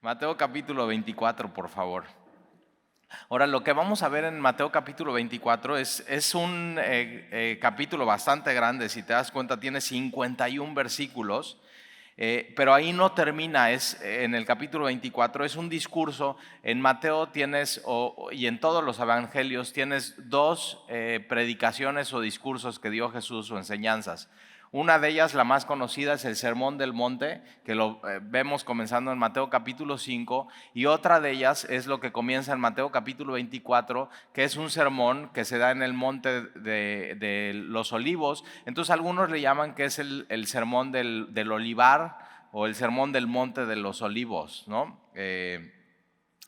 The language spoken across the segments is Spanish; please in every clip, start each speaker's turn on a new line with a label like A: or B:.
A: Mateo capítulo 24, por favor. Ahora, lo que vamos a ver en Mateo capítulo 24 es un capítulo bastante grande. Si te das cuenta, tiene 51 versículos. Pero ahí no termina, en el capítulo 24, es un discurso. En Mateo tienes, y en todos los evangelios, tienes dos predicaciones o discursos que dio Jesús o enseñanzas. Una de ellas, la más conocida, es el Sermón del Monte, que lo vemos comenzando en Mateo capítulo 5, y otra de ellas es lo que comienza en Mateo capítulo 24, que es un sermón que se da en el monte de los Olivos. Entonces algunos le llaman que es el sermón del olivar o el sermón del monte de los Olivos, ¿no?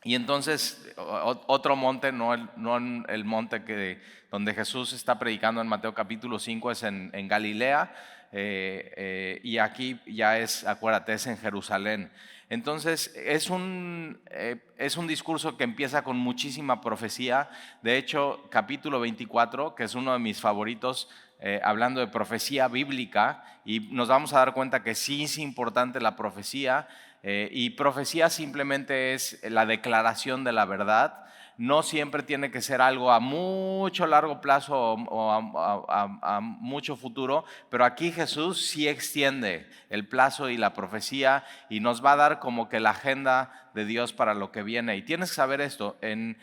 A: Y entonces otro monte, no el monte donde Jesús está predicando en Mateo capítulo 5, es en Galilea, y aquí ya acuérdate, es en Jerusalén. Entonces es un discurso que empieza con muchísima profecía. De hecho, capítulo 24, que es uno de mis favoritos, hablando de profecía bíblica, y nos vamos a dar cuenta que sí es importante la profecía. Y profecía simplemente es la declaración de la verdad. No siempre tiene que ser algo a mucho largo plazo o a mucho futuro, pero aquí Jesús sí extiende el plazo y la profecía y nos va a dar como que la agenda de Dios para lo que viene. Y tienes que saber esto, en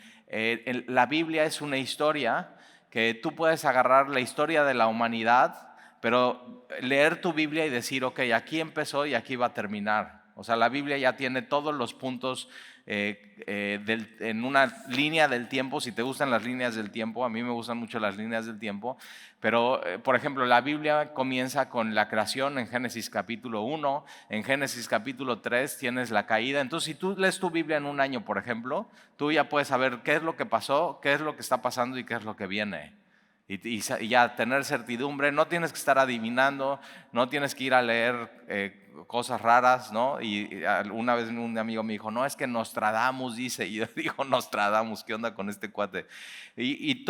A: la Biblia es una historia que tú puedes agarrar la historia de la humanidad, pero leer tu Biblia y decir, ok, aquí empezó y aquí va a terminar. O sea, la Biblia ya tiene todos los puntos en una línea del tiempo. Si te gustan las líneas del tiempo, a mí me gustan mucho las líneas del tiempo. Pero, por ejemplo, la Biblia comienza con la creación en Génesis capítulo 1. En Génesis capítulo 3 tienes la caída. Entonces, si tú lees tu Biblia en un año, por ejemplo, tú ya puedes saber qué es lo que pasó, qué es lo que está pasando y qué es lo que viene. Y ya tener certidumbre, no tienes que estar adivinando, no tienes que ir a leer cosas raras, ¿no? Y una vez un amigo me dijo, no, es que Nostradamus dice, y yo digo, Nostradamus, ¿qué onda con este cuate? Y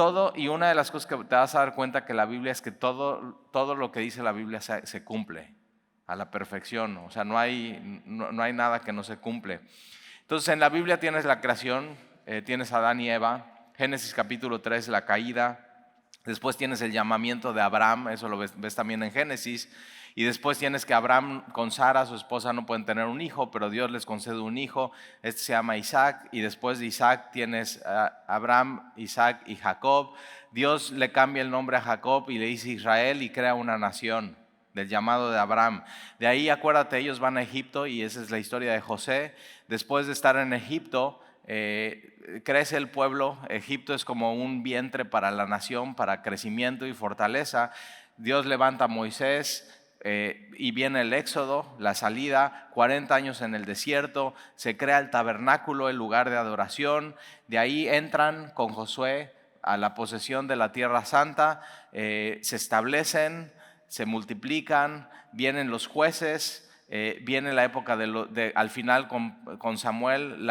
A: una de las cosas que te vas a dar cuenta que la Biblia es que todo lo que dice la Biblia se cumple a la perfección. O sea, no hay nada que no se cumple. Entonces en la Biblia tienes la creación, tienes a Adán y Eva. Génesis capítulo 3, la caída. Después tienes el llamamiento de Abraham, eso lo ves también en Génesis. Y después tienes que Abraham con Sara, su esposa, no pueden tener un hijo, pero Dios les concede un hijo. Este se llama Isaac. Y después de Isaac tienes a Abraham, Isaac y Jacob. Dios le cambia el nombre a Jacob y le dice Israel y crea una nación del llamado de Abraham. De ahí, acuérdate, ellos van a Egipto y esa es la historia de José. Después de estar en Egipto, crece el pueblo. Egipto es como un vientre para la nación, para crecimiento y fortaleza. Dios levanta a Moisés y viene el éxodo, la salida, 40 años en el desierto, se crea el tabernáculo, el lugar de adoración. De ahí entran con Josué a la posesión de la tierra santa, se establecen, se multiplican, vienen los jueces. Viene la época al final con Samuel,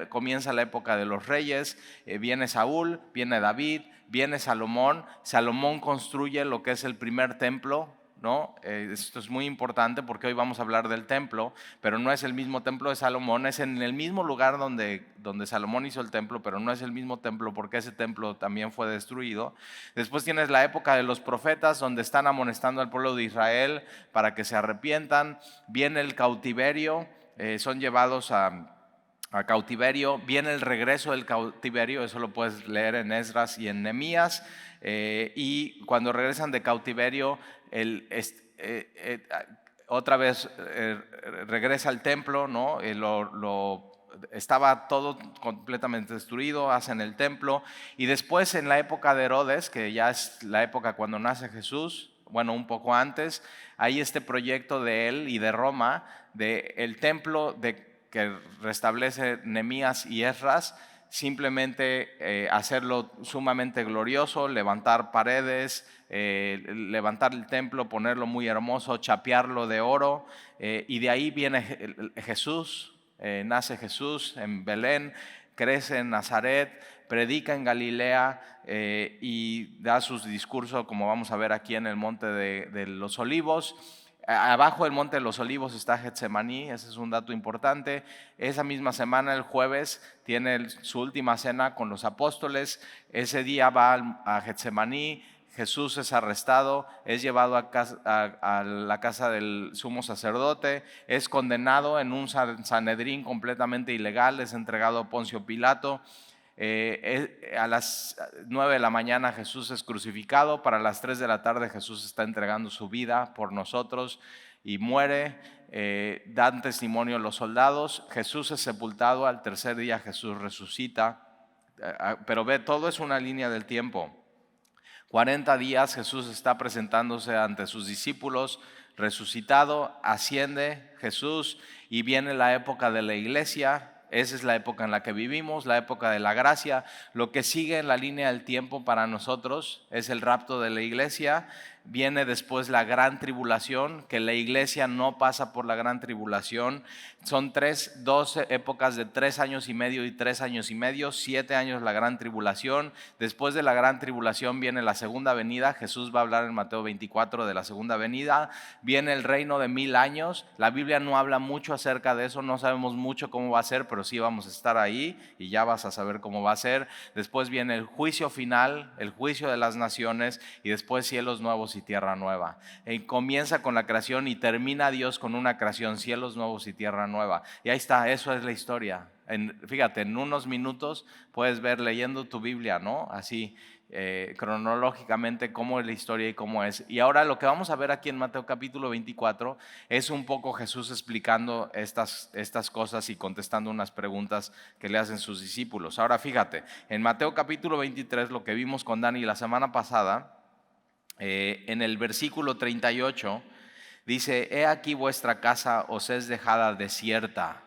A: comienza la época de los reyes. Viene Saúl, viene David, viene Salomón. Salomón construye lo que es el primer templo, ¿no? Esto es muy importante porque hoy vamos a hablar del templo, pero no es el mismo templo de Salomón, es en el mismo lugar donde Salomón hizo el templo, pero no es el mismo templo porque ese templo también fue destruido. Después tienes la época de los profetas, donde están amonestando al pueblo de Israel para que se arrepientan. Viene el cautiverio, son llevados a cautiverio. Viene el regreso del cautiverio, eso lo puedes leer en Esdras y en Nehemías. Y cuando regresan de cautiverio, otra vez regresa al templo, ¿no? Estaba todo completamente destruido, hacen el templo. Y después, en la época de Herodes, que ya es la época cuando nace Jesús, bueno, un poco antes, hay este proyecto de él y de Roma, del templo que restablece Nehemías y Esdras, simplemente hacerlo sumamente glorioso, levantar paredes, levantar el templo, ponerlo muy hermoso, chapearlo de oro. Y de ahí viene Jesús. Nace Jesús en Belén, crece en Nazaret, predica en Galilea y da sus discursos, como vamos a ver aquí en el Monte de los Olivos. Abajo del Monte de los Olivos está Getsemaní, ese es un dato importante. Esa misma semana, el jueves, tiene su última cena con los apóstoles. Ese día va a Getsemaní. Jesús es arrestado, es llevado a la casa del sumo sacerdote, es condenado en un Sanedrín completamente ilegal, es entregado a Poncio Pilato. A las 9 de la mañana Jesús es crucificado, para las 3 de la tarde Jesús está entregando su vida por nosotros y muere. Dan testimonio los soldados. Jesús es sepultado, al tercer día Jesús resucita. Pero ve, todo es una línea del tiempo. 40 días Jesús está presentándose ante sus discípulos, resucitado, asciende Jesús y viene la época de la iglesia. Esa es la época en la que vivimos, la época de la gracia. Lo que sigue en la línea del tiempo para nosotros es el rapto de la iglesia. Viene después la gran tribulación, que la iglesia no pasa por la gran tribulación. Son dos épocas de 3 años y medio y 3 años y medio, 7 años la gran tribulación. Después de la gran tribulación viene la segunda venida. Jesús va a hablar en Mateo 24 de la segunda venida. Viene el reino de 1000 años. La Biblia no habla mucho acerca de eso, no sabemos mucho cómo va a ser, pero sí vamos a estar ahí y ya vas a saber cómo va a ser. Después viene el juicio final, el juicio de las naciones, y después cielos nuevos y tierra nueva. Comienza con la creación y termina Dios con una creación, cielos nuevos y tierra nueva. Y ahí está, eso es la historia. Fíjate, en unos minutos puedes ver leyendo tu Biblia, ¿no? Así cronológicamente cómo es la historia y cómo es. Y ahora lo que vamos a ver aquí en Mateo capítulo 24 es un poco Jesús explicando estas cosas y contestando unas preguntas que le hacen sus discípulos. Ahora fíjate, en Mateo capítulo 23, lo que vimos con Dani la semana pasada, en el versículo 38 dice: he aquí vuestra casa os es dejada desierta,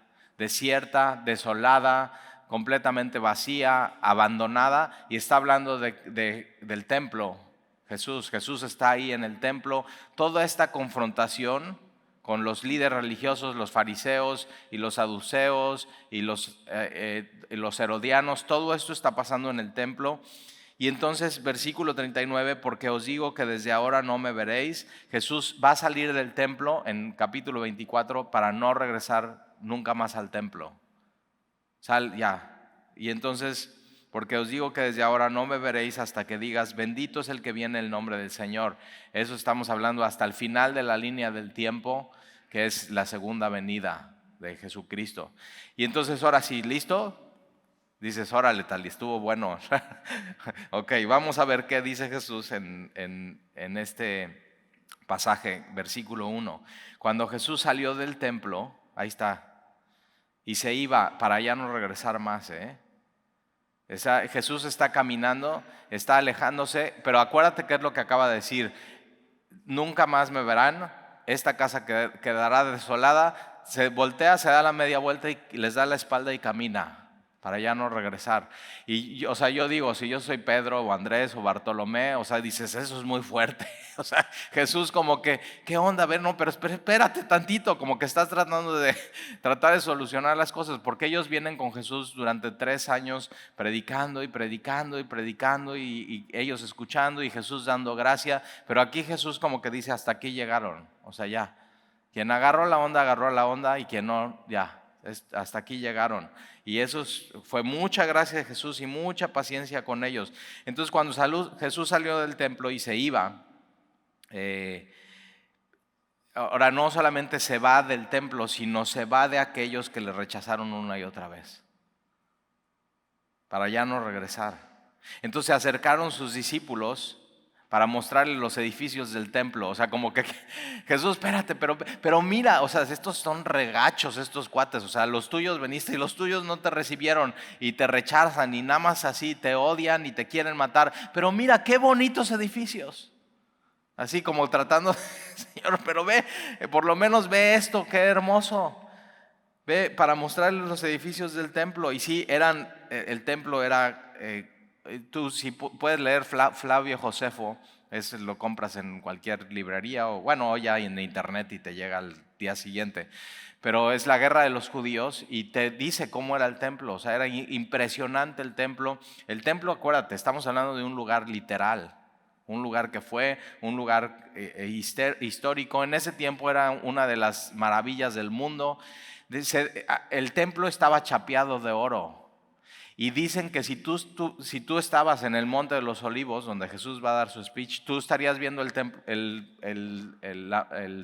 A: desolada, completamente vacía, abandonada. Y está hablando del templo. Jesús está ahí en el templo. Toda esta confrontación con los líderes religiosos, los fariseos y los saduceos y los herodianos, todo esto está pasando en el templo. Y entonces, versículo 39, porque os digo que desde ahora no me veréis. Jesús va a salir del templo en capítulo 24 para no regresar nunca más al templo. Y entonces, porque os digo que desde ahora no me veréis hasta que digas: bendito es el que viene en el nombre del Señor. Eso estamos hablando hasta el final de la línea del tiempo, que es la segunda venida de Jesucristo. Y entonces, ahora sí, ¿listo? Dices: órale, tal, y estuvo bueno. Ok, vamos a ver qué dice Jesús en este pasaje, versículo 1. Cuando Jesús salió del templo, ahí está, y se iba para ya no regresar más. Jesús está caminando, está alejándose, pero acuérdate qué es lo que acaba de decir: nunca más me verán, esta casa quedará desolada. Se voltea, se da la media vuelta y les da la espalda y camina para ya no regresar. Y yo digo, si yo soy Pedro o Andrés o Bartolomé, dices: eso es muy fuerte. Jesús como que, ¿qué onda? A ver, no, pero espérate tantito, como que estás tratando de solucionar las cosas, porque ellos vienen con Jesús durante 3 años predicando y predicando y predicando, y ellos escuchando y Jesús dando gracia. Pero aquí Jesús como que dice: hasta aquí llegaron, ya. Quien agarró la onda, y quien no, ya, hasta aquí llegaron. Y eso fue mucha gracia de Jesús y mucha paciencia con ellos. Entonces, cuando Jesús salió del templo y se iba, ahora no solamente se va del templo, sino se va de aquellos que le rechazaron una y otra vez, para ya no regresar. Entonces se acercaron sus discípulos para mostrarle los edificios del templo. Como que Jesús, espérate, pero mira, estos son regachos, estos cuates. Los tuyos veniste y los tuyos no te recibieron y te rechazan y nada más así te odian y te quieren matar. Pero mira qué bonitos edificios. Así como tratando, Señor, pero ve, por lo menos ve esto, qué hermoso. Ve, para mostrarles los edificios del templo. Y sí, el templo era, tú si puedes leer Flavio Josefo, lo compras en cualquier librería o ya en internet y te llega al día siguiente. Pero es la guerra de los judíos y te dice cómo era el templo. Era impresionante el templo. El templo, acuérdate, estamos hablando de un lugar literal. un lugar que fue un lugar histórico. En ese tiempo era una de las maravillas del mundo. Dice, el templo estaba chapeado de oro. Y dicen que si tú estabas en el Monte de los Olivos, donde Jesús va a dar su speech, tú estarías viendo el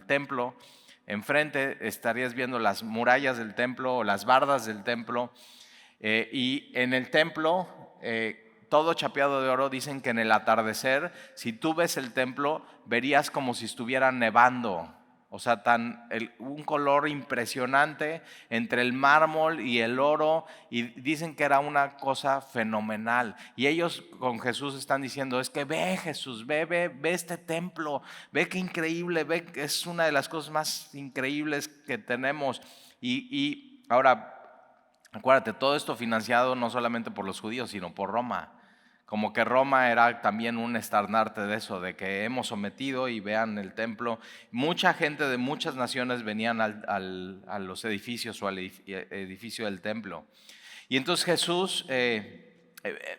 A: templo enfrente, estarías viendo las murallas del templo o las bardas del templo. Y en el templo, todo chapeado de oro, dicen que en el atardecer, si tú ves el templo, verías como si estuviera nevando. O sea, un color impresionante entre el mármol y el oro, y dicen que era una cosa fenomenal. Y ellos con Jesús están diciendo, es que ve Jesús, ve este templo, ve qué increíble, ve que es una de las cosas más increíbles que tenemos. Y ahora, acuérdate, todo esto financiado no solamente por los judíos, sino por Roma. Como que Roma era también un estandarte de eso, de que hemos sometido y vean el templo. Mucha gente de muchas naciones venían a los edificios o al edificio del templo. Y entonces Jesús,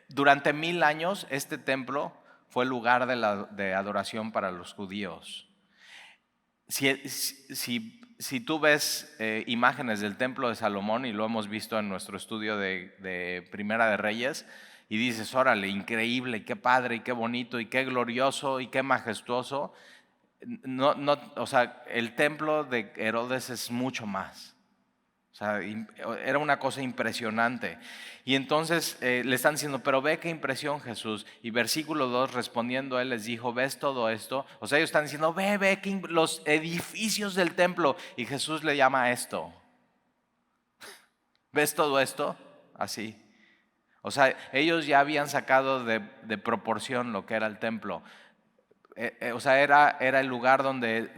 A: durante 1000 años, este templo fue lugar de adoración para los judíos. Si tú ves imágenes del templo de Salomón, y lo hemos visto en nuestro estudio de Primera de Reyes, y dices, órale, increíble, qué padre, y qué bonito, y qué glorioso, y qué majestuoso. O sea, el templo de Herodes es mucho más. O sea, era una cosa impresionante. Y entonces le están diciendo, pero ve qué impresión, Jesús. Y versículo 2, respondiendo él les dijo, ¿ves todo esto? O sea, ellos están diciendo, ve los edificios del templo. Y Jesús le llama a esto. ¿Ves todo esto? Así. O sea, ellos ya habían sacado de proporción lo que era el templo. O sea, era el lugar donde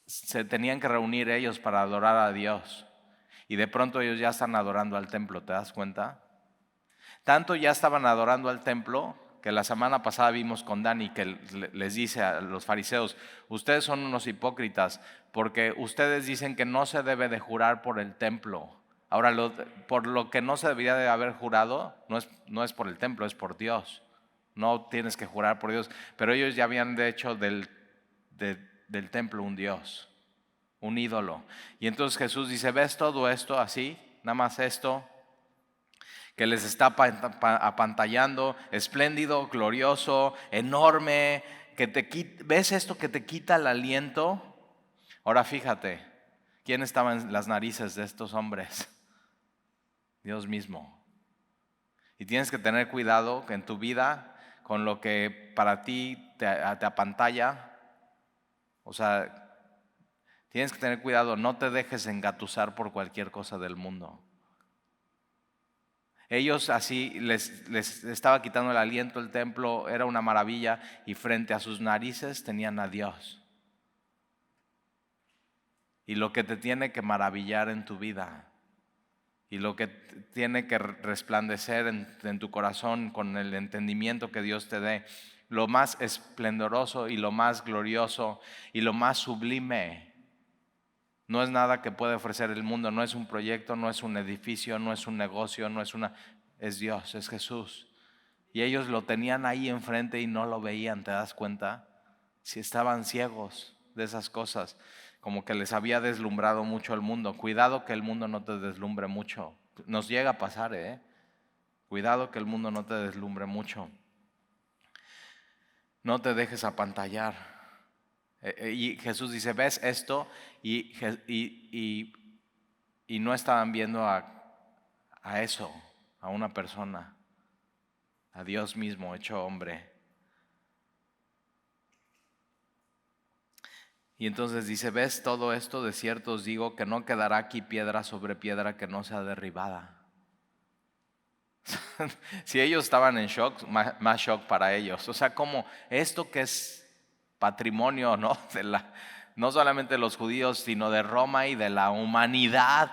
A: se tenían que reunir ellos para adorar a Dios. Y de pronto ellos ya están adorando al templo, ¿te das cuenta? Tanto ya estaban adorando al templo que la semana pasada vimos con Dani que les dice a los fariseos, ustedes son unos hipócritas porque ustedes dicen que no se debe de jurar por el templo. Ahora, por lo que no se debería de haber jurado, no es por el templo, es por Dios. No tienes que jurar por Dios. Pero ellos ya habían hecho del templo un Dios, un ídolo. Y entonces Jesús dice, ¿ves todo esto así? Nada más esto que les está apantallando, espléndido, glorioso, enorme, ¿ves esto que te quita el aliento? Ahora fíjate, ¿quién estaba en las narices de estos hombres? Dios mismo. Y tienes que tener cuidado que en tu vida, con lo que para ti te apantalla, o sea, tienes que tener cuidado, no te dejes engatusar por cualquier cosa del mundo. Ellos así les estaba quitando el aliento, el templo era una maravilla y frente a sus narices tenían a Dios. Y lo que te tiene que maravillar en tu vida y lo que tiene que resplandecer en tu corazón con el entendimiento que Dios te dé, lo más esplendoroso y lo más glorioso y lo más sublime, no es nada que puede ofrecer el mundo, no es un proyecto, no es un edificio, no es un negocio, es Dios, es Jesús. Y ellos lo tenían ahí enfrente y no lo veían, ¿te das cuenta? Si estaban ciegos de esas cosas, como que les había deslumbrado mucho el mundo. Cuidado que el mundo no te deslumbre mucho. Nos llega a pasar, Cuidado que el mundo no te deslumbre mucho. No te dejes apantallar. Y Jesús dice, ¿ves esto? Y no estaban viendo a eso, a una persona, a Dios mismo hecho hombre. Y entonces dice, ¿ves todo esto? De cierto os digo que no quedará aquí piedra sobre piedra que no sea derribada. Si ellos estaban en shock, más shock para ellos. O sea, como esto que es patrimonio, ¿no? No solamente de los judíos, sino de Roma y de la humanidad.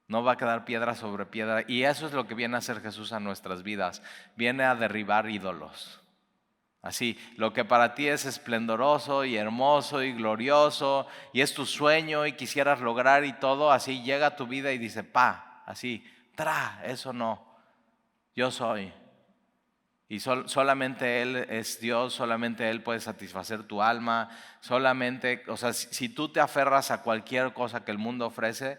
A: No va a quedar piedra sobre piedra. Y eso es lo que viene a hacer Jesús a nuestras vidas. Viene a derribar ídolos. Así, lo que para ti es esplendoroso y hermoso y glorioso y es tu sueño y quisieras lograr y todo, así llega a tu vida y dice, así, eso no, yo soy. Y solamente Él es Dios, solamente Él puede satisfacer tu alma, solamente, o sea, si tú te aferras a cualquier cosa que el mundo ofrece,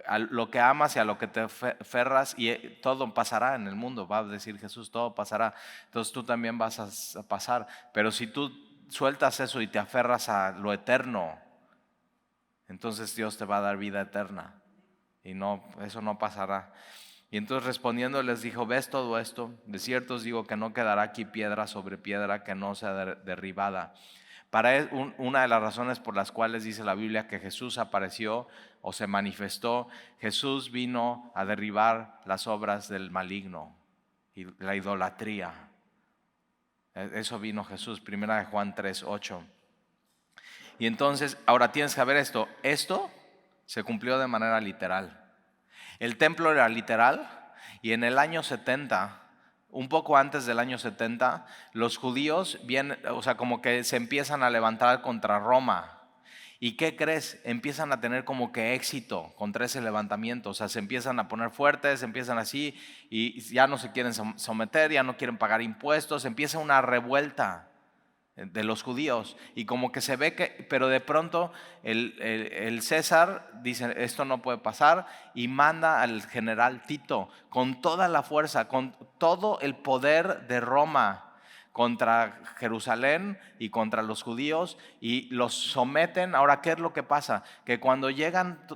A: a lo que amas y a lo que te aferras, y todo pasará en el mundo, va a decir Jesús, todo pasará, entonces tú también vas a pasar. Pero si tú sueltas eso y te aferras a lo eterno, entonces Dios te va a dar vida eterna, y no, eso no pasará. Y entonces respondiendo les dijo: ¿ves todo esto? De cierto os digo que no quedará aquí piedra sobre piedra que no sea derribada. Una de las razones por las cuales dice la Biblia que Jesús apareció o se manifestó, Jesús vino a derribar las obras del maligno y la idolatría. Eso vino Jesús, 1 Juan 3:8. Y entonces, ahora tienes que ver esto se cumplió de manera literal. El templo era literal, y en el año 70, un poco antes del año 70, los judíos como que se empiezan a levantar contra Roma. ¿Y qué crees? Empiezan a tener como que éxito contra ese levantamiento. O sea, se empiezan a poner fuertes, empiezan así, y ya no se quieren someter, ya no quieren pagar impuestos, empieza una revuelta de los judíos, y como que se ve que, pero de pronto el César dice: esto no puede pasar, y manda al general Tito con toda la fuerza, con todo el poder de Roma contra Jerusalén y contra los judíos, y los someten. Ahora, ¿qué es lo que pasa? Que cuando llegan,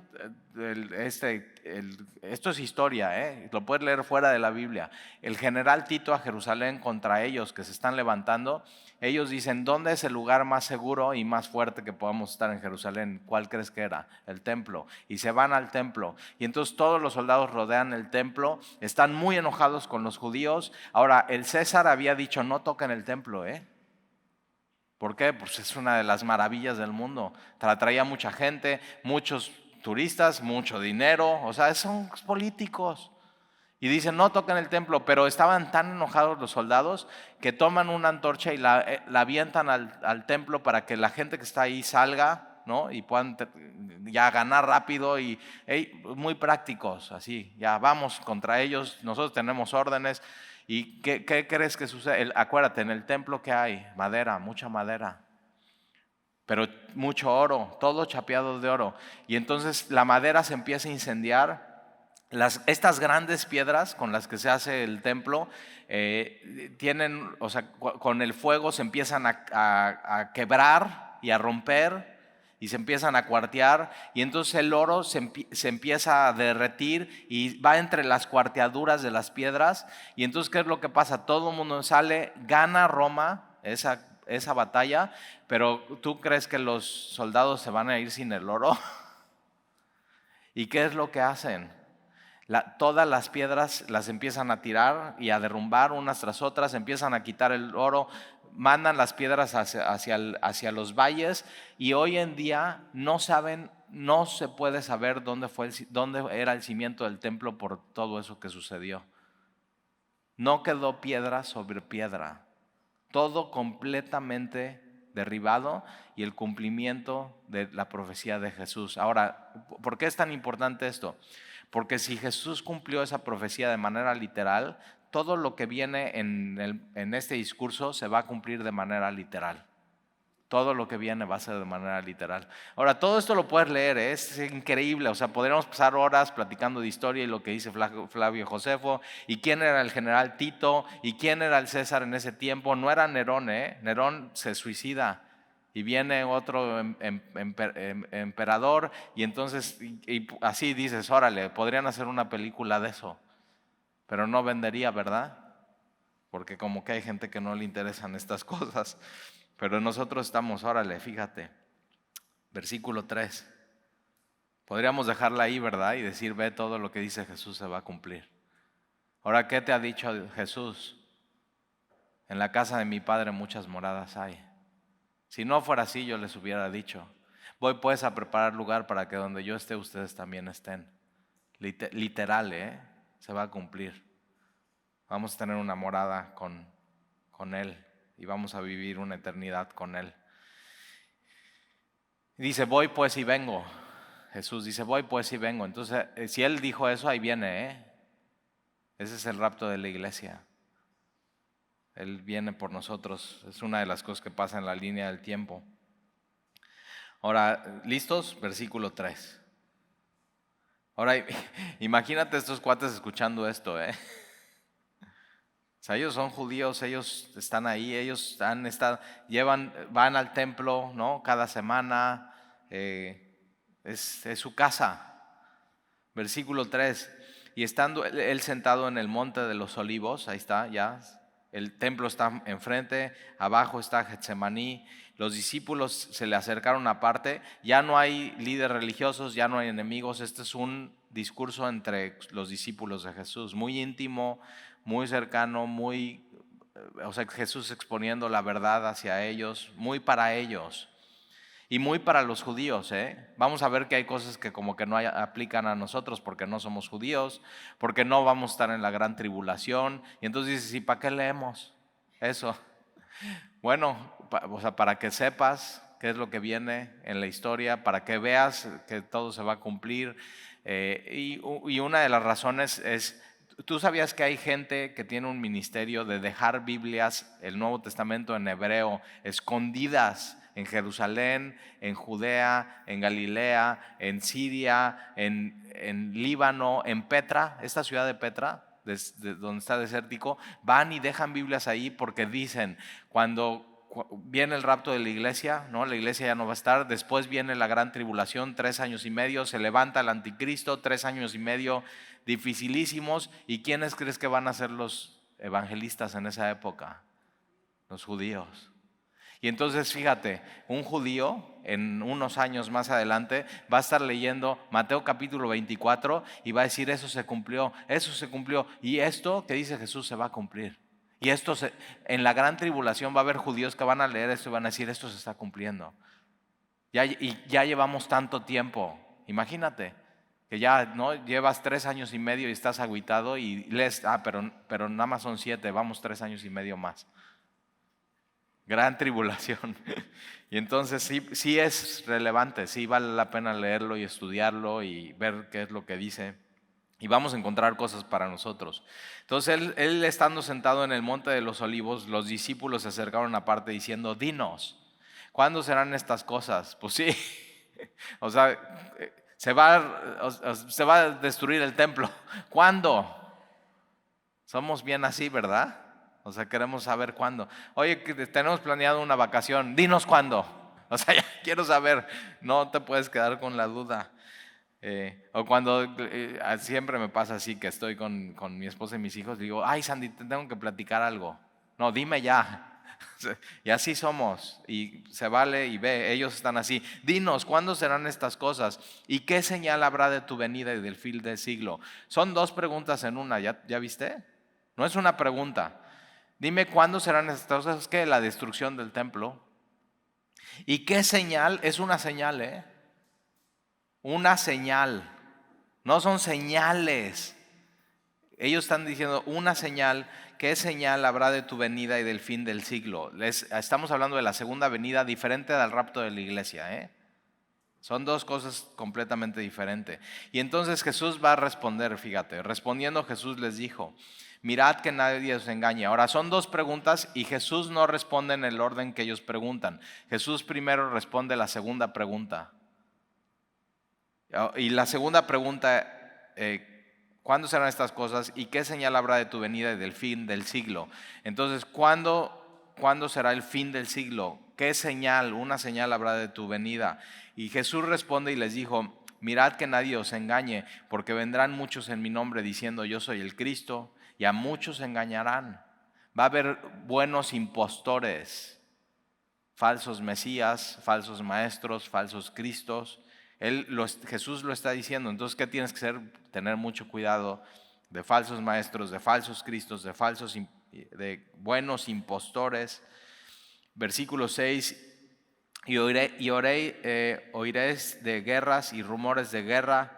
A: esto es historia, lo puedes leer fuera de la Biblia, el general Tito a Jerusalén contra ellos que se están levantando, ellos dicen: ¿dónde es el lugar más seguro y más fuerte que podamos estar en Jerusalén? ¿Cuál crees que era? El templo. Y se van al templo, y entonces todos los soldados rodean el templo, están muy enojados con los judíos. Ahora, el César había dicho: no toquen el templo, ¿por qué? Pues es una de las maravillas del mundo, traía mucha gente, muchos turistas, mucho dinero, o sea, son políticos. Y dicen: no toquen el templo, pero estaban tan enojados los soldados que toman una antorcha y la avientan al templo para que la gente que está ahí salga, ¿no? Y puedan ya ganar rápido, y muy prácticos, así, ya vamos contra ellos, nosotros tenemos órdenes. ¿Y qué crees que sucede? Acuérdate, en el templo que hay madera, mucha madera, pero mucho oro, todo chapeado de oro. Y entonces la madera se empieza a incendiar. Estas grandes piedras con las que se hace el templo tienen, o sea, con el fuego se empiezan a quebrar y a romper, y se empiezan a cuartear, y entonces el oro se empieza a derretir y va entre las cuarteaduras de las piedras. Y entonces, ¿qué es lo que pasa? Todo el mundo sale, gana Roma esa batalla, pero ¿tú crees que los soldados se van a ir sin el oro? ¿Y qué es lo que hacen? Todas las piedras las empiezan a tirar y a derrumbar unas tras otras, empiezan a quitar el oro, mandan las piedras hacia los valles, y hoy en día no se puede saber dónde era el cimiento del templo por todo eso que sucedió. No quedó piedra sobre piedra, todo completamente derribado, y el cumplimiento de la profecía de Jesús. Ahora, ¿por qué es tan importante esto? Porque si Jesús cumplió esa profecía de manera literal, todo lo que viene en este discurso se va a cumplir de manera literal. Todo lo que viene va a ser de manera literal. Ahora, todo esto lo puedes leer, es increíble. O sea, podríamos pasar horas platicando de historia y lo que dice Flavio Josefo, y quién era el general Tito, y quién era el César en ese tiempo. No era Nerón, Nerón se suicida, y viene otro emperador, y entonces y así dices: órale, podrían hacer una película de eso, pero no vendería, ¿verdad? Porque como que hay gente que no le interesan estas cosas. Pero nosotros estamos, órale, fíjate, versículo 3. Podríamos dejarla ahí, ¿verdad? Y decir: ve, todo lo que dice Jesús se va a cumplir. Ahora, ¿qué te ha dicho Jesús? En la casa de mi Padre muchas moradas hay. Si no fuera así, yo les hubiera dicho: voy pues a preparar lugar para que donde yo esté, ustedes también estén. Literal, se va a cumplir. Vamos a tener una morada con Él, y vamos a vivir una eternidad con Él. Dice: voy pues y vengo. Jesús dice: voy pues y vengo. Entonces, si Él dijo eso, ahí viene, Ese es el rapto de la iglesia. Él viene por nosotros. Es una de las cosas que pasa en la línea del tiempo. Ahora, ¿listos? Versículo 3. Ahora, imagínate estos cuates escuchando esto, ¿eh? O sea, ellos son judíos, ellos están ahí, ellos van al templo, ¿no? Cada semana, es su casa. Versículo 3. Y estando él sentado en el monte de los olivos, ahí está, ya, el templo está enfrente, abajo está Getsemaní, los discípulos se le acercaron aparte, ya no hay líderes religiosos, ya no hay enemigos, este es un discurso entre los discípulos de Jesús, muy íntimo, muy cercano, o sea, Jesús exponiendo la verdad hacia ellos, muy para ellos. Y muy para los judíos, ¿eh? Vamos a ver que hay cosas que como que no aplican a nosotros porque no somos judíos, porque no vamos a estar en la gran tribulación. Y entonces dices, ¿y para qué leemos eso? Bueno, o sea, para que sepas qué es lo que viene en la historia, para que veas que todo se va a cumplir. Y una de las razones es, ¿tú sabías que hay gente que tiene un ministerio de dejar Biblias, el Nuevo Testamento en hebreo, escondidas en Jerusalén, en Judea, en Galilea, en Siria, en Líbano, en Petra, esta ciudad de Petra, donde está desértico? Van y dejan Biblias ahí porque dicen, cuando viene el rapto de la iglesia, ¿no? La iglesia ya no va a estar, después viene la gran tribulación, 3 años y medio, se levanta el anticristo, 3 años y medio dificilísimos. ¿Y quiénes crees que van a ser los evangelistas en esa época? Los judíos. Y entonces fíjate, un judío en unos años más adelante va a estar leyendo Mateo capítulo 24 y va a decir, eso se cumplió, y esto que dice Jesús se va a cumplir. Y en la gran tribulación va a haber judíos que van a leer esto y van a decir, esto se está cumpliendo. Y ya llevamos tanto tiempo, imagínate, que ya no llevas 3 años y medio y estás agüitado y lees, pero nada más son 7, vamos 3 años y medio más. Gran tribulación. Y entonces sí es relevante, sí vale la pena leerlo y estudiarlo y ver qué es lo que dice. Y vamos a encontrar cosas para nosotros. Entonces él estando sentado en el monte de los olivos, los discípulos se acercaron aparte diciendo, dinos, ¿cuándo serán estas cosas? Pues sí, o sea, se va a destruir el templo. ¿Cuándo? Somos bien así, ¿verdad? O sea, queremos saber cuándo. Oye, tenemos planeado una vacación, dinos cuándo. O sea, ya quiero saber, no te puedes quedar con la duda. O cuando siempre me pasa así, que estoy con mi esposa y mis hijos, digo, ay Sandy, te tengo que platicar algo. No, dime ya. Y así somos, y se vale y ve, ellos están así. Dinos, ¿cuándo serán estas cosas? ¿Y qué señal habrá de tu venida y del fin del siglo? Son 2 preguntas en una, ¿ya viste? No es una pregunta. Dime cuándo serán estas cosas, ¿qué? La destrucción del templo. ¿Y qué señal? Es una señal, ¿eh? Una señal. No son señales. Ellos están diciendo una señal. ¿Qué señal habrá de tu venida y del fin del siglo? Estamos hablando de la segunda venida, diferente del rapto de la iglesia, ¿eh? Son 2 cosas completamente diferentes. Y entonces Jesús va a responder, fíjate. Respondiendo Jesús les dijo, mirad que nadie os engañe. Ahora son 2 preguntas y Jesús no responde en el orden que ellos preguntan. Jesús primero responde la segunda pregunta. Y la segunda pregunta, ¿cuándo serán estas cosas? ¿Y qué señal habrá de tu venida y del fin del siglo? Entonces, ¿cuándo será el fin del siglo? ¿Qué señal? Una señal habrá de tu venida. Y Jesús responde y les dijo, mirad que nadie os engañe, porque vendrán muchos en mi nombre diciendo yo soy el Cristo, y a muchos engañarán. Va a haber buenos impostores, falsos mesías, falsos maestros, falsos cristos. Jesús lo está diciendo. Entonces, ¿qué tienes que hacer? Tener mucho cuidado de falsos maestros, de falsos cristos, de buenos impostores. Versículo 6, oiréis de guerras y rumores de guerra.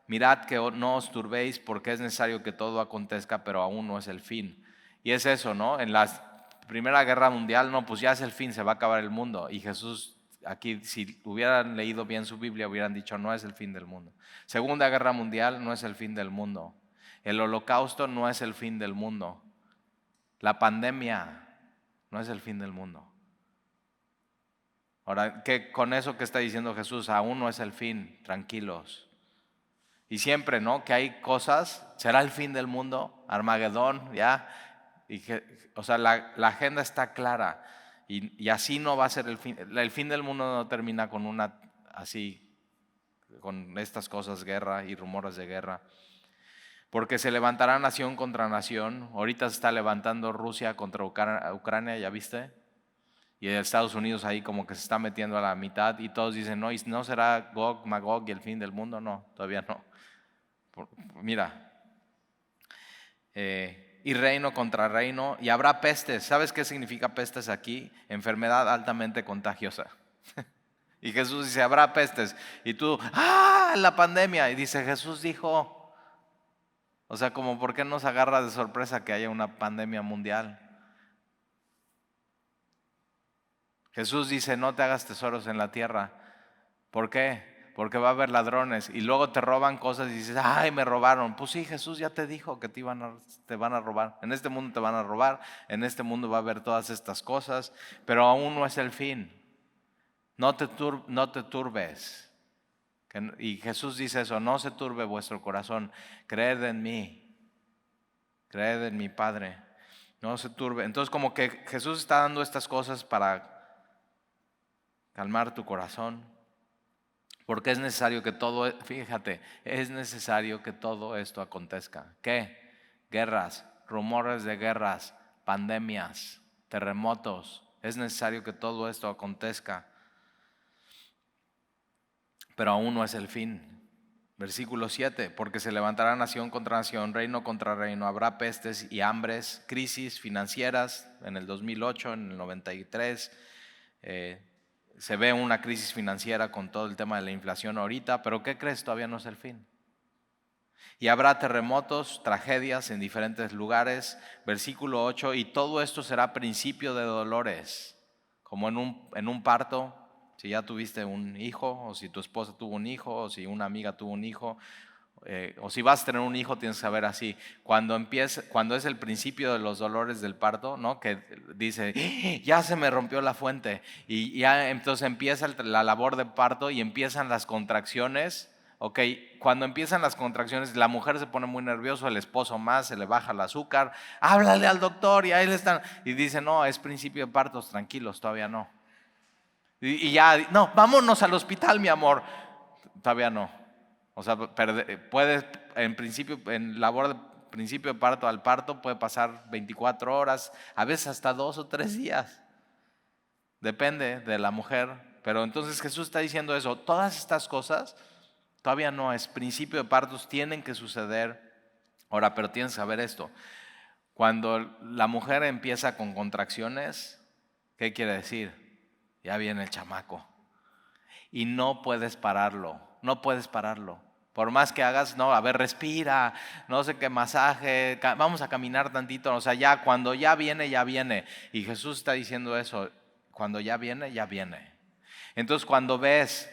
A: Mirad que no os turbéis, porque es necesario que todo acontezca, pero aún no es el fin. Y es eso, ¿no? En la Primera Guerra Mundial, no, pues ya es el fin, se va a acabar el mundo. Y Jesús, aquí, si hubieran leído bien su Biblia, hubieran dicho, no es el fin del mundo. Segunda Guerra Mundial no es el fin del mundo. El Holocausto no es el fin del mundo. La pandemia no es el fin del mundo. Ahora, con eso que está diciendo Jesús, aún no es el fin, tranquilos. Y siempre, ¿no? Que hay cosas, será el fin del mundo, Armagedón, ya. O sea, la agenda está clara. Y así no va a ser el fin. El fin del mundo no termina con con estas cosas, guerra y rumores de guerra. Porque se levantará nación contra nación. Ahorita se está levantando Rusia contra Ucrania, ¿ya viste? Y Estados Unidos ahí como que se está metiendo a la mitad y todos dicen, no, ¿y no será Gog, Magog y el fin del mundo? No, todavía no. Mira, y reino contra reino, y habrá pestes. ¿Sabes qué significa pestes aquí? Enfermedad altamente contagiosa. Y Jesús dice, habrá pestes. Y tú, la pandemia. Y dice, Jesús dijo, o sea, como ¿por qué nos agarra de sorpresa que haya una pandemia mundial? Jesús dice, no te hagas tesoros en la tierra. ¿Por qué? Porque va a haber ladrones y luego te roban cosas y dices, ay, me robaron. Pues sí, Jesús ya te dijo que te van a robar. En este mundo te van a robar, en este mundo va a haber todas estas cosas, pero aún no es el fin. No te turbes. Y Jesús dice eso, no se turbe vuestro corazón, creed en mí, creed en mi Padre, no se turbe. Entonces como que Jesús está dando estas cosas para calmar tu corazón. Porque es necesario que fíjate, es necesario que todo esto acontezca. ¿Qué? Guerras, rumores de guerras, pandemias, terremotos. Es necesario que todo esto acontezca. Pero aún no es el fin. Versículo 7, porque se levantará nación contra nación, reino contra reino, habrá pestes y hambres, crisis financieras en el 2008, en el 93. Se ve una crisis financiera con todo el tema de la inflación ahorita, pero ¿qué crees? Todavía no es el fin. Y habrá terremotos, tragedias en diferentes lugares. Versículo 8, y todo esto será principio de dolores, como en un parto. Si ya tuviste un hijo, o si tu esposa tuvo un hijo, o si una amiga tuvo un hijo, o si vas a tener un hijo, tienes que saber así. Cuando es el principio de los dolores del parto, ¿no? Que dice, ya se me rompió la fuente. Y ya entonces empieza la labor de parto y empiezan las contracciones. Ok, cuando empiezan las contracciones, la mujer se pone muy nerviosa, el esposo más, se le baja el azúcar. Háblale al doctor y ahí le están. Y dice, no, es principio de partos, tranquilos, todavía no. Y ya, no, vámonos al hospital, mi amor. Todavía no. O sea, puedes, en principio, en labor de principio de parto al parto, puede pasar 24 horas, a veces hasta 2 o 3 días. Depende de la mujer. Pero entonces Jesús está diciendo eso. Todas estas cosas todavía no es principio de partos, tienen que suceder. Ahora, pero tienes que saber esto. Cuando la mujer empieza con contracciones, ¿qué quiere decir? Ya viene el chamaco. Y no puedes pararlo, no puedes pararlo. Por más que hagas, no, a ver, respira, no sé qué masaje, vamos a caminar tantito. O sea, ya cuando ya viene, ya viene. Y Jesús está diciendo eso, cuando ya viene, ya viene. Entonces cuando ves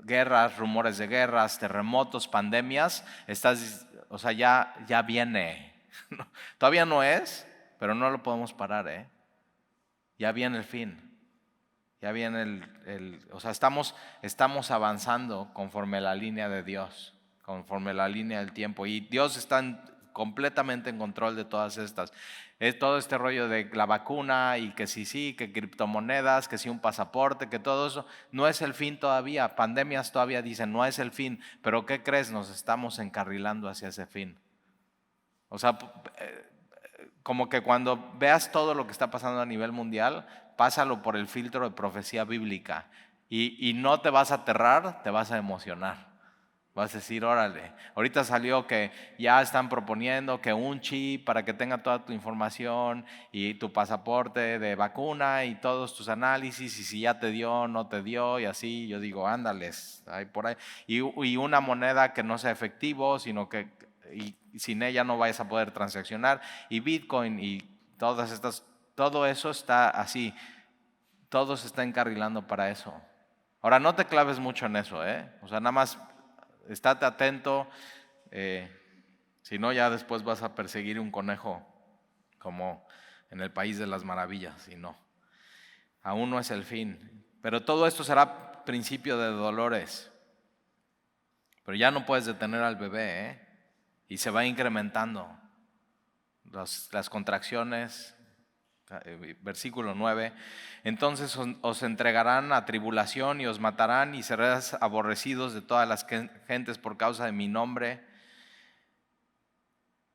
A: guerras, rumores de guerras, terremotos, pandemias, o sea, ya viene. Todavía no es, pero no lo podemos parar, Ya viene el fin. Ya viene o sea, estamos avanzando conforme a la línea de Dios, conforme a la línea del tiempo. Y Dios está completamente en control de todas estas. Es todo este rollo de la vacuna y que sí, que criptomonedas, que sí un pasaporte, que todo eso no es el fin todavía. Pandemias todavía dicen no es el fin, pero ¿qué crees? Nos estamos encarrilando hacia ese fin. O sea, como que cuando veas todo lo que está pasando a nivel mundial, pásalo por el filtro de profecía bíblica y no te vas a aterrar, te vas a emocionar. Vas a decir, órale, ahorita salió que ya están proponiendo que un chip para que tenga toda tu información y tu pasaporte de vacuna y todos tus análisis y si ya te dio, no te dio y así. Yo digo, ándales, ahí por ahí. Y una moneda que no sea efectivo, sino que y sin ella no vayas a poder transaccionar. Y Bitcoin y todo eso está así. Todo se está encarrilando para eso. Ahora no te claves mucho en eso, O sea, nada más estate atento, si no ya después vas a perseguir un conejo como en el país de las maravillas, y no. Aún no es el fin. Pero todo esto será principio de dolores. Pero ya no puedes detener al bebé, ¿eh? Y se va incrementando. Las contracciones, versículo 9. Entonces os entregarán a tribulación y os matarán y seréis aborrecidos de todas las gentes por causa de mi nombre.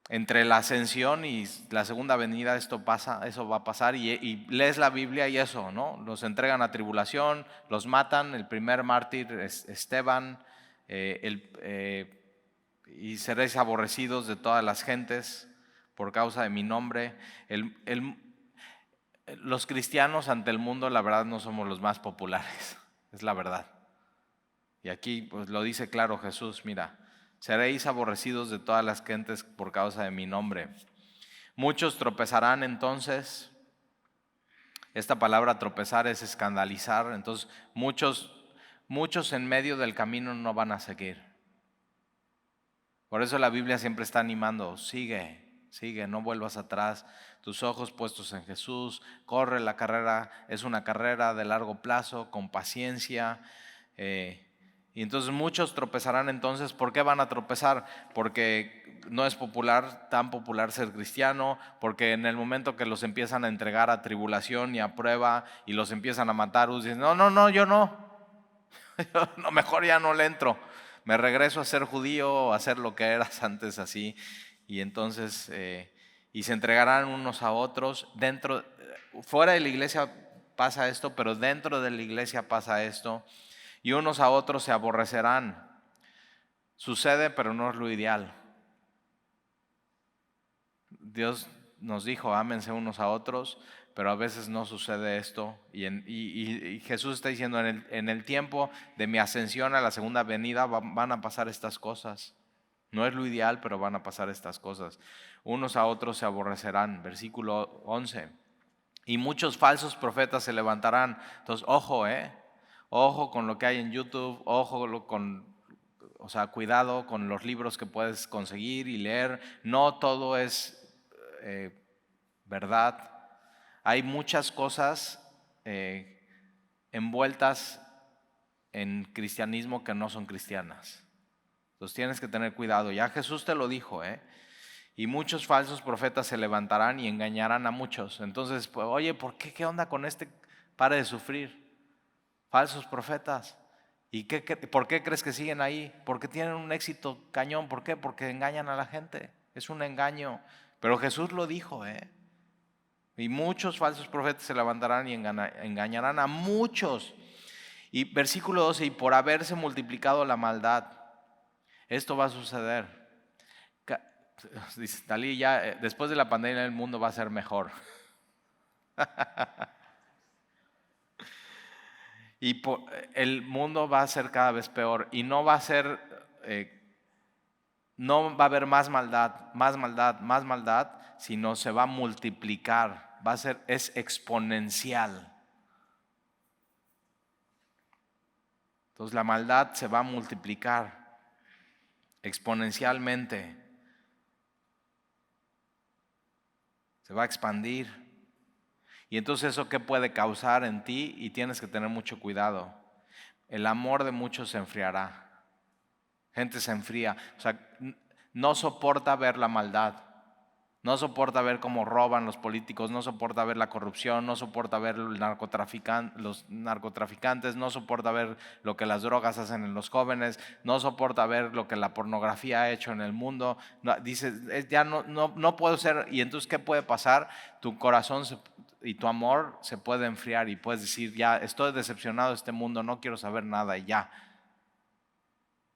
A: Entre la ascensión y la segunda venida eso va a pasar y lees la Biblia y eso, ¿no? Los entregan a tribulación, los matan, el primer mártir es Esteban, y seréis aborrecidos de todas las gentes por causa de mi nombre. Los cristianos ante el mundo, la verdad, no somos los más populares, es la verdad. Y aquí pues lo dice claro Jesús, mira, seréis aborrecidos de todas las gentes por causa de mi nombre. Muchos tropezarán entonces. Esta palabra tropezar es escandalizar. Entonces muchos en medio del camino no van a seguir. Por eso la Biblia siempre está animando, sigue, no vuelvas atrás, tus ojos puestos en Jesús, corre la carrera, es una carrera de largo plazo, con paciencia. Y entonces muchos tropezarán entonces. ¿Por qué van a tropezar? Porque no es tan popular ser cristiano, porque en el momento que los empiezan a entregar a tribulación y a prueba y los empiezan a matar, dicen, no, yo no, no, mejor ya no le entro, me regreso a ser judío o a ser lo que eras antes así. Y entonces, y se entregarán unos a otros. Fuera de la iglesia pasa esto, pero dentro de la iglesia pasa esto. Y unos a otros se aborrecerán. Sucede, pero no es lo ideal. Dios nos dijo, ámense unos a otros, pero a veces no sucede esto. Y Jesús está diciendo, en el tiempo de mi ascensión a la segunda venida van a pasar estas cosas. No es lo ideal, pero van a pasar estas cosas. Unos a otros se aborrecerán. Versículo 11. Y muchos falsos profetas se levantarán. Entonces, ojo, ojo con lo que hay en YouTube, cuidado con los libros que puedes conseguir y leer. No todo es verdad. Hay muchas cosas envueltas en cristianismo que no son cristianas. Entonces tienes que tener cuidado. Ya Jesús te lo dijo, y muchos falsos profetas se levantarán y engañarán a muchos. Entonces, pues, oye, ¿por qué? ¿Qué onda con este? Pare de sufrir. Falsos profetas. ¿Y por qué crees que siguen ahí? Porque tienen un éxito cañón. ¿Por qué? Porque engañan a la gente. Es un engaño. Pero Jesús lo dijo, Y muchos falsos profetas se levantarán y engañarán a muchos. Y versículo 12, y por haberse multiplicado la maldad, esto va a suceder. Dice Dalí, ya después de la pandemia el mundo va a ser mejor. Y el mundo va a ser cada vez peor y no va a ser, no va a haber más maldad, sino se va a multiplicar, es exponencial. Entonces la maldad se va a multiplicar exponencialmente, se va a expandir. Y entonces eso ¿qué puede causar en ti? Y tienes que tener mucho cuidado. El amor de muchos se enfriará. Gente se enfría, no soporta ver la maldad, no soporta ver cómo roban los políticos, no soporta ver la corrupción, no soporta ver los narcotraficantes, no soporta ver lo que las drogas hacen en los jóvenes, no soporta ver lo que la pornografía ha hecho en el mundo. Dice, ya no puedo ser. Y entonces ¿qué puede pasar? Tu corazón y tu amor se puede enfriar y puedes decir, ya estoy decepcionado de este mundo, no quiero saber nada y ya.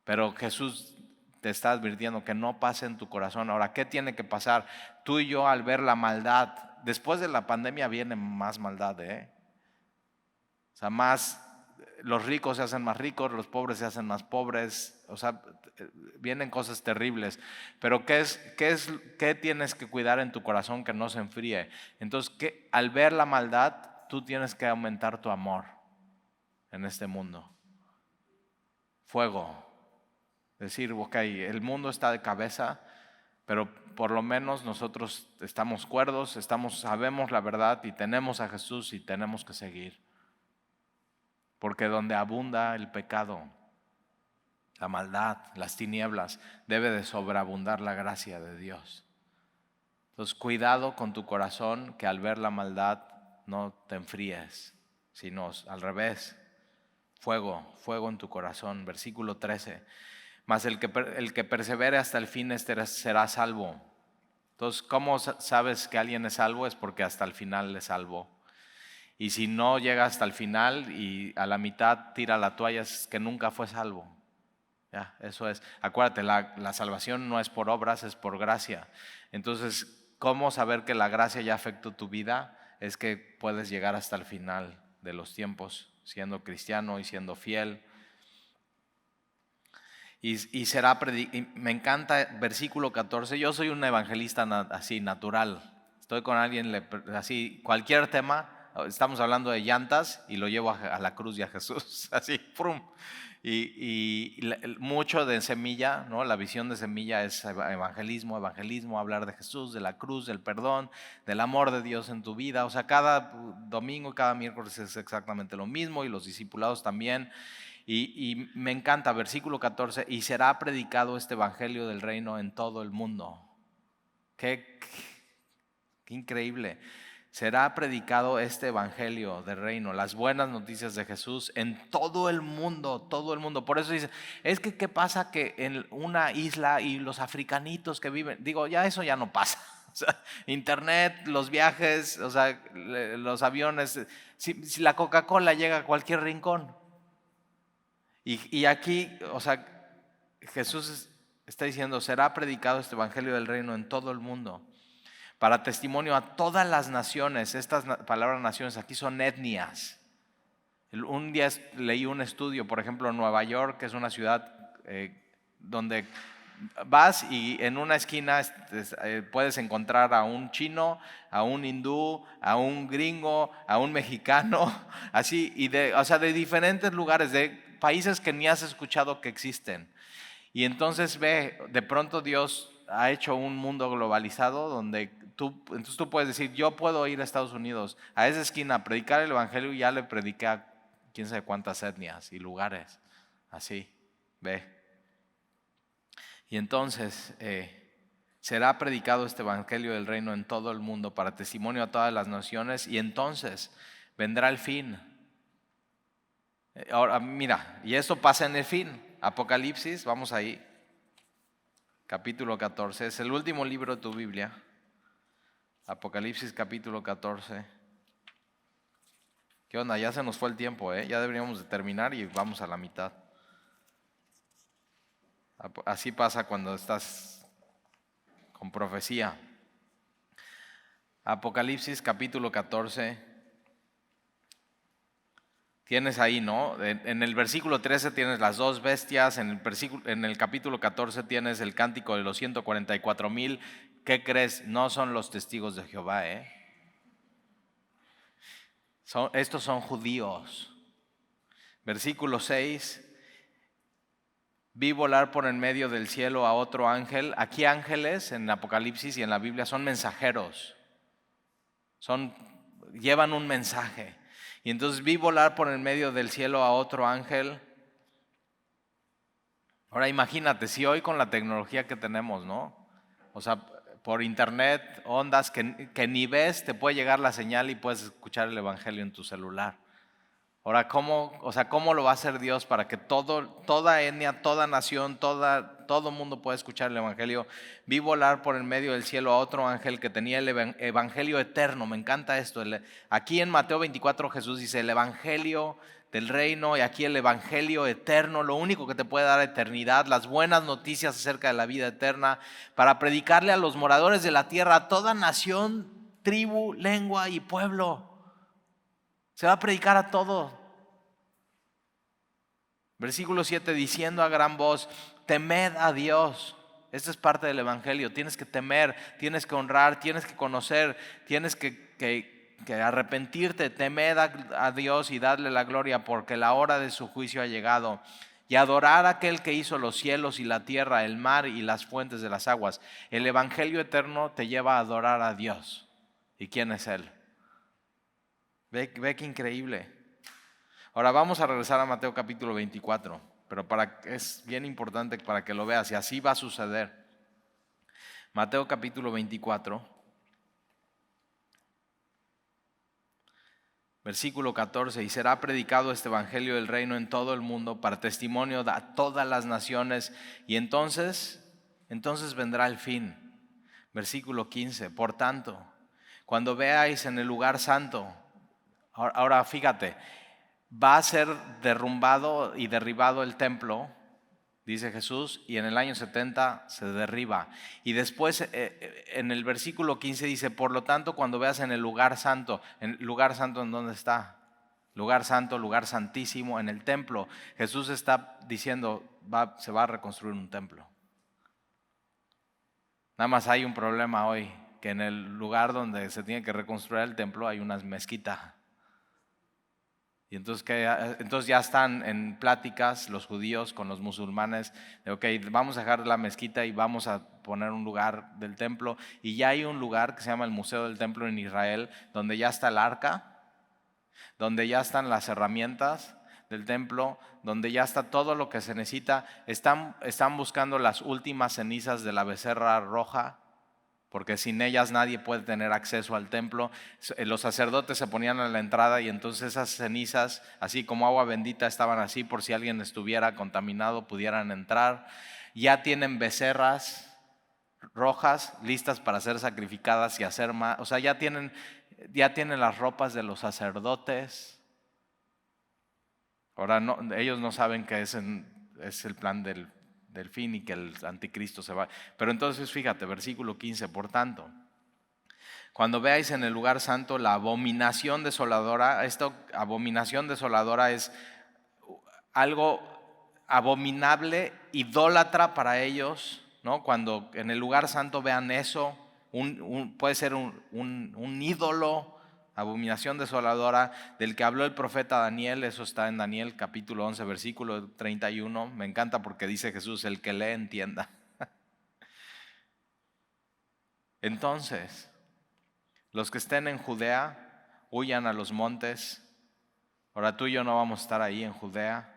A: Pero Jesús te está advirtiendo que no pase en tu corazón. Ahora, ¿qué tiene que pasar? Tú y yo al ver la maldad, después de la pandemia viene más maldad, los ricos se hacen más ricos, los pobres se hacen más pobres, vienen cosas terribles. Pero ¿qué tienes que cuidar en tu corazón que no se enfríe? Entonces, al ver la maldad, tú tienes que aumentar tu amor en este mundo. Fuego. Decir, ok, el mundo está de cabeza, pero por lo menos nosotros estamos cuerdos, sabemos la verdad y tenemos a Jesús y tenemos que seguir. Porque donde abunda el pecado, la maldad, las tinieblas, debe de sobreabundar la gracia de Dios. Entonces, cuidado con tu corazón, que al ver la maldad no te enfríes, sino al revés. Fuego en tu corazón. Versículo 13. Mas el que persevere hasta el fin, este será salvo. Entonces, ¿cómo sabes que alguien es salvo? Es porque hasta el final es salvo. Y si no llega hasta el final y a la mitad tira la toalla, es que nunca fue salvo. Ya, eso es. Acuérdate, la salvación no es por obras, es por gracia. Entonces, ¿cómo saber que la gracia ya afectó tu vida? Es que puedes llegar hasta el final de los tiempos, siendo cristiano y siendo fiel. Y me encanta versículo 14. Yo soy un evangelista así natural. Estoy con alguien así, cualquier tema, estamos hablando de llantas y lo llevo a la cruz y a Jesús, así, ¡prum! Y mucho de semilla, ¿no? La visión de semilla es evangelismo, hablar de Jesús, de la cruz, del perdón, del amor de Dios en tu vida. O sea, cada domingo y cada miércoles es exactamente lo mismo, y los discipulados también. Y me encanta, versículo 14, y será predicado este evangelio del reino en todo el mundo. Qué increíble. Será predicado este evangelio del reino, las buenas noticias de Jesús en todo el mundo, todo el mundo. Por eso dice, es que ¿qué pasa que en una isla y los africanitos que viven? Digo, ya eso ya no pasa. O sea, internet, los viajes, o sea, los aviones, si la Coca-Cola llega a cualquier rincón. Y aquí, o sea, Jesús está diciendo, será predicado este evangelio del reino en todo el mundo, para testimonio a todas las naciones. Estas palabras naciones aquí son etnias. Un día leí un estudio, por ejemplo, en Nueva York, que es una ciudad donde vas y en una esquina puedes encontrar a un chino, a un hindú, a un gringo, a un mexicano, así, o sea, de diferentes lugares, de países que ni has escuchado que existen. Y entonces de pronto Dios ha hecho un mundo globalizado donde entonces tú puedes decir, yo puedo ir a Estados Unidos, a esa esquina, a predicar el evangelio, y ya le prediqué a quién sabe cuántas etnias y lugares, así, Y entonces será predicado este evangelio del reino en todo el mundo para testimonio a todas las naciones, y entonces vendrá el fin. Ahora mira, y esto pasa en el fin. Apocalipsis, vamos ahí, capítulo 14, es el último libro de tu Biblia. Apocalipsis capítulo 14. ¿Qué onda? Ya se nos fue el tiempo, ya deberíamos de terminar y vamos a la mitad. Así pasa cuando estás con profecía. Apocalipsis capítulo 14. Tienes ahí, ¿no? En el versículo 13 tienes las dos bestias, en el capítulo 14 tienes el cántico de los 144,000. ¿Qué crees? No son los testigos de Jehová, Estos son judíos. Versículo 6. Vi volar por en medio del cielo a otro ángel. Aquí ángeles en Apocalipsis y en la Biblia son mensajeros. Llevan un mensaje. Y entonces vi volar por en medio del cielo a otro ángel. Ahora imagínate, si hoy con la tecnología que tenemos, ¿no? O sea, por internet, ondas que ni ves, te puede llegar la señal y puedes escuchar el evangelio en tu celular. Ahora, ¿cómo lo va a hacer Dios para que toda etnia, toda nación, todo mundo pueda escuchar el evangelio? Vi volar por el medio del cielo a otro ángel que tenía el evangelio eterno. Me encanta esto. Aquí en Mateo 24 Jesús dice el evangelio del reino, y aquí el evangelio eterno, lo único que te puede dar eternidad, las buenas noticias acerca de la vida eterna, para predicarle a los moradores de la tierra, a toda nación, tribu, lengua y pueblo. Se va a predicar a todo. Versículo 7, diciendo a gran voz, temed a Dios. Esta es parte del evangelio. Tienes que temer, tienes que honrar, tienes que conocer, tienes que arrepentirte. Temed a Dios y darle la gloria, porque la hora de su juicio ha llegado. y adorar a aquel que hizo los cielos y la tierra, el mar y las fuentes de las aguas. El evangelio eterno te lleva a adorar a Dios. ¿Y quién es Él? Ve qué increíble. Ahora vamos a regresar a Mateo capítulo 24, pero es bien importante para que lo veas y así va a suceder. Mateo capítulo 24, versículo 14, y será predicado este evangelio del reino en todo el mundo para testimonio a todas las naciones, y entonces vendrá el fin. Versículo 15, por tanto, cuando veáis en el lugar santo, ahora fíjate, va a ser derrumbado y derribado el templo, dice Jesús, y en el año 70 se derriba. Y después en el versículo 15 dice, por lo tanto, cuando veas ¿en lugar santo en dónde está? Lugar santo, lugar santísimo, en el templo. Jesús está diciendo, se va a reconstruir un templo. Nada más hay un problema hoy, que en el lugar donde se tiene que reconstruir el templo hay una mezquita. Y entonces ya están en pláticas los judíos con los musulmanes de ok, vamos a dejar la mezquita y vamos a poner un lugar del templo. Y ya hay un lugar que se llama el Museo del Templo en Israel, donde ya está el arca, donde ya están las herramientas del templo, donde ya está todo lo que se necesita. Están buscando las últimas cenizas de la becerra roja, porque sin ellas nadie puede tener acceso al templo. Los sacerdotes se ponían a la entrada y entonces esas cenizas, así como agua bendita, estaban así por si alguien estuviera contaminado pudieran entrar. Ya tienen becerras rojas listas para ser sacrificadas y hacer más. O sea, ya tienen las ropas de los sacerdotes. Ahora ellos no saben que es el plan del fin y que el anticristo se va. Pero entonces fíjate, versículo 15, por tanto, cuando veáis en el lugar santo la abominación desoladora, abominación desoladora es algo abominable, idólatra para ellos, ¿no? Cuando en el lugar santo vean eso, puede ser un ídolo, abominación desoladora, del que habló el profeta Daniel. Eso está en Daniel capítulo 11, versículo 31. Me encanta porque dice Jesús, el que lee entienda. Entonces, los que estén en Judea, huyan a los montes. Ahora tú y yo no vamos a estar ahí en Judea.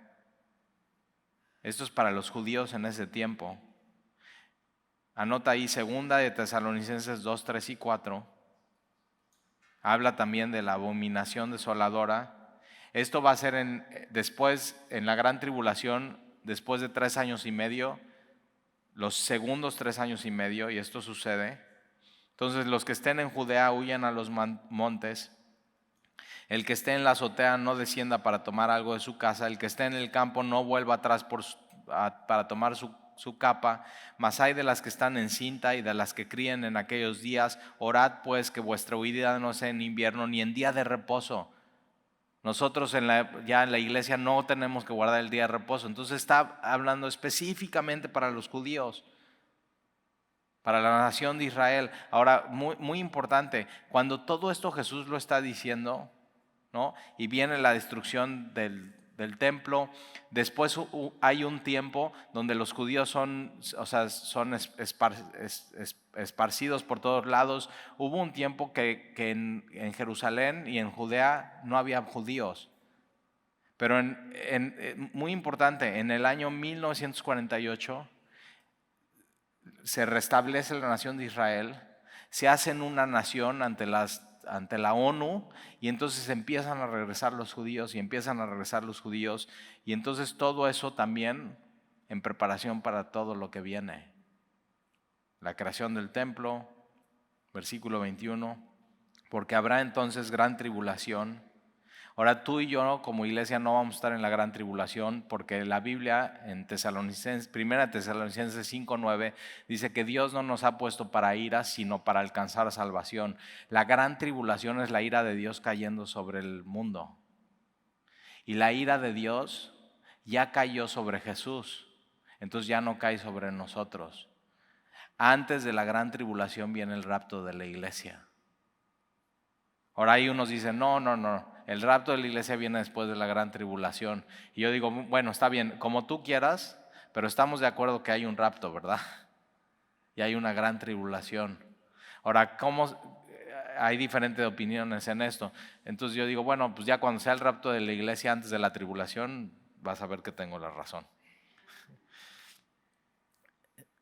A: Esto es para los judíos en ese tiempo. Anota ahí 2 de Tesalonicenses 2, 3 y 4. Habla también de la abominación desoladora. Esto va a ser después, en la gran tribulación, después de 3 años y medio, los segundos 3 años y medio, y esto sucede. Entonces los que estén en Judea huyan a los montes. El que esté en la azotea no descienda para tomar algo de su casa. El que esté en el campo no vuelva atrás para tomar su capa. Mas hay de las que están en cinta y de las que críen en aquellos días. Orad pues que vuestra huida no sea en invierno ni en día de reposo. Nosotros ya en la iglesia no tenemos que guardar el día de reposo. Entonces está hablando específicamente para los judíos, para la nación de Israel. Ahora, muy, muy importante, cuando todo esto Jesús lo está diciendo, ¿no? Y viene la destrucción del templo. Después hay un tiempo donde los judíos son esparcidos por todos lados. Hubo un tiempo que en Jerusalén y en Judea no había judíos. Pero muy importante, en el año 1948 se restablece la nación de Israel, se hacen una nación ante la ONU, y entonces empiezan a regresar los judíos y entonces todo eso también en preparación para todo lo que viene. La creación del templo, versículo 21, porque habrá entonces gran tribulación. Ahora tú y yo como iglesia no vamos a estar en la gran tribulación, porque la Biblia en 1 Tesalonicenses 5:9 dice que Dios no nos ha puesto para ira, sino para alcanzar salvación. La gran tribulación es la ira de Dios cayendo sobre el mundo. Y la ira de Dios ya cayó sobre Jesús, entonces ya no cae sobre nosotros. Antes de la gran tribulación viene el rapto de la iglesia. Ahora hay unos dicen, no, el rapto de la iglesia viene después de la gran tribulación. Y yo digo, bueno, está bien, como tú quieras, pero estamos de acuerdo que hay un rapto, ¿verdad? Y hay una gran tribulación. Ahora, hay diferentes opiniones en esto? Entonces yo digo, bueno, pues ya cuando sea el rapto de la iglesia antes de la tribulación, vas a ver que tengo la razón.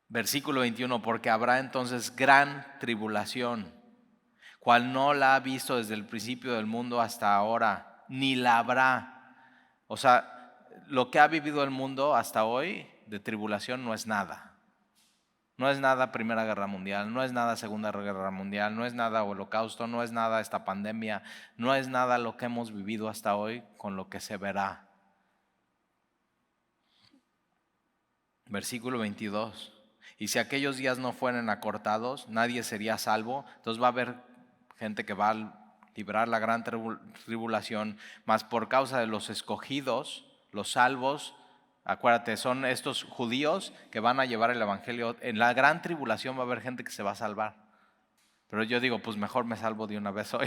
A: Versículo 21, porque habrá entonces gran tribulación, cual no la ha visto desde el principio del mundo hasta ahora, ni la habrá. O sea, lo que ha vivido el mundo hasta hoy de tribulación no es nada. No es nada Primera Guerra Mundial, no es nada Segunda Guerra Mundial, no es nada Holocausto, no es nada esta pandemia, no es nada lo que hemos vivido hasta hoy con lo que se verá. Versículo 22. Y si aquellos días no fueran acortados, nadie sería salvo. Entonces va a haber gente que va a librar la gran tribulación, mas por causa de los escogidos, los salvos, acuérdate, son estos judíos que van a llevar el evangelio. En la gran tribulación va a haber gente que se va a salvar. Pero yo digo, pues mejor me salvo de una vez hoy.